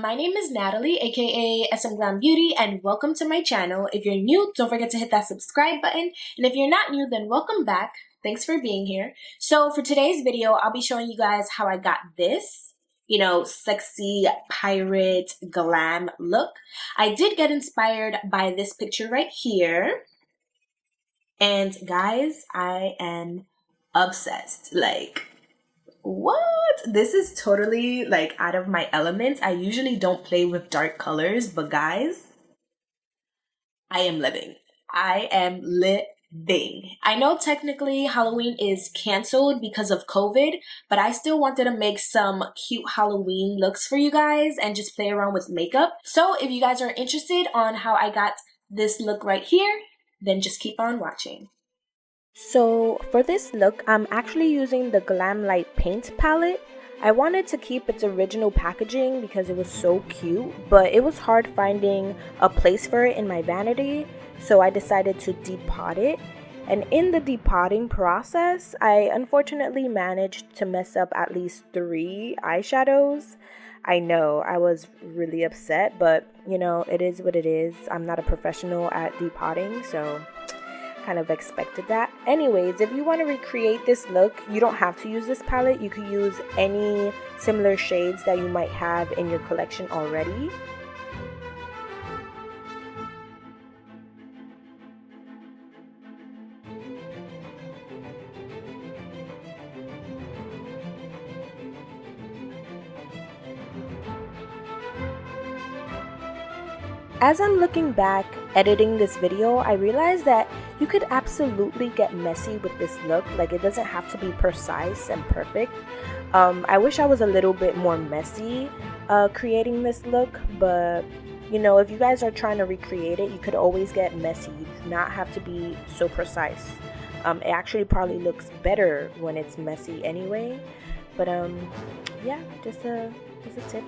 my name is Natalie, aka SM.GLAMBEAUTY, and welcome to my channel. If you're new, don't forget to hit that subscribe button, and if you're not new, then welcome back. Thanks for being here. So for today's video, I'll be showing you guys how I got this, sexy pirate glam look. I did get inspired by this picture right here, and guys, I am obsessed. What? This is totally out of my element. I usually don't play with dark colors, but guys, I am living. I am living. I know technically Halloween is canceled because of COVID, but I still wanted to make some cute Halloween looks for you guys and just play around with makeup. So if you guys are interested on how I got this look right here, then just keep on watching. So for this look, I'm actually using the Glamelite paint palette. I wanted to keep its original packaging because it was so cute, but it was hard finding a place for it in my vanity, so I decided to depot it. And in the depotting process, I unfortunately managed to mess up at least 3 eyeshadows. I know, I was really upset, but it is what it is. I'm not a professional at depotting, so kind of expected that. Anyways, if you want to recreate this look, you don't have to use this palette. You could use any similar shades that you might have in your collection already. As I'm looking back, editing this video, I realized that you could absolutely get messy with this look. It doesn't have to be precise and perfect. I wish I was a little bit more messy creating this look, but if you guys are trying to recreate it, you could always get messy. You do not have to be so precise. It actually probably looks better when it's messy anyway. But yeah, just a tip.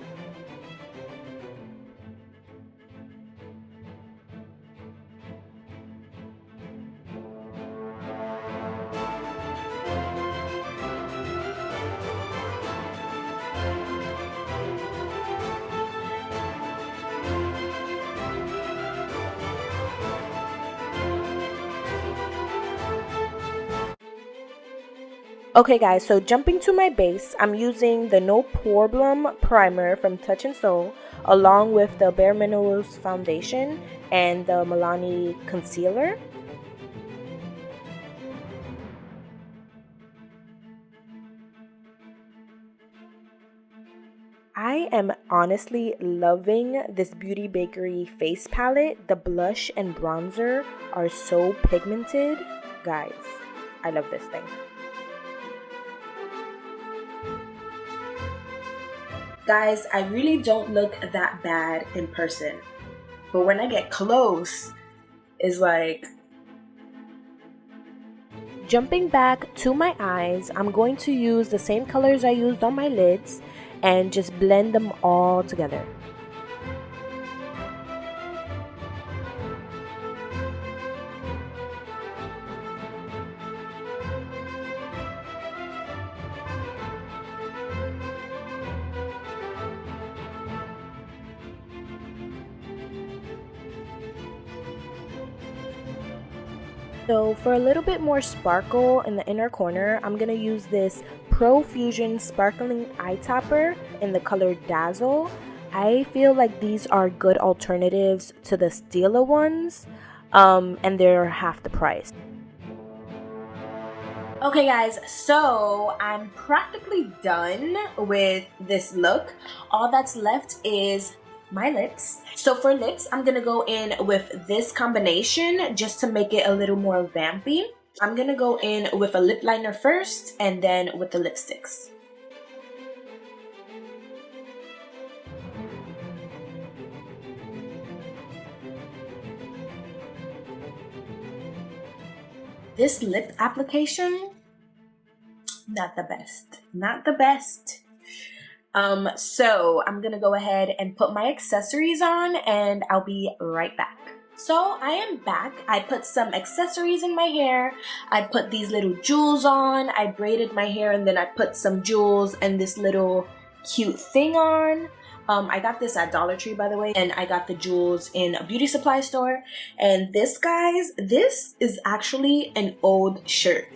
Okay guys, so jumping to my base, I'm using the No Poreblem primer from Touch in Sol along with the BareMinerals Foundation and the Malaini Concealer. I am honestly loving this BeautyBakerie face palette. The blush and bronzer are so pigmented. Guys, I love this thing. Guys, I really don't look that bad in person, but when I get close, it's like... Jumping back to my eyes, I'm going to use the same colors I used on my lids and just blend them all together. So for a little bit more sparkle in the inner corner, I'm going to use this Profusion Sparkling Eye Topper in the color Dazzle. I feel like these are good alternatives to the Stila ones, and they're half the price. Okay guys, so I'm practically done with this look. All that's left is my lips. So for lips, I'm gonna go in with this combination just to make it a little more vampy. I'm gonna go in with a lip liner first and then with the lipsticks. This lip application, not the best. Not the best. So I'm gonna go ahead and put my accessories on and I'll be right back. So I am back. I put some accessories in my hair. I put these little jewels on. I braided my hair and then I put some jewels and this little cute thing on. I got this at Dollar Tree, by the way, and I got the jewels in a beauty supply store. And this, guys, this is actually an old shirt.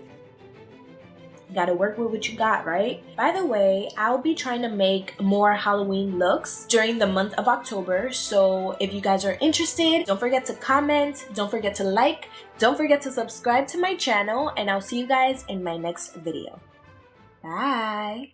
You gotta work with what you got, right? By the way, I'll be trying to make more Halloween looks during the month of October. So if you guys are interested, don't forget to comment, don't forget to like, don't forget to subscribe to my channel, and I'll see you guys in my next video. Bye!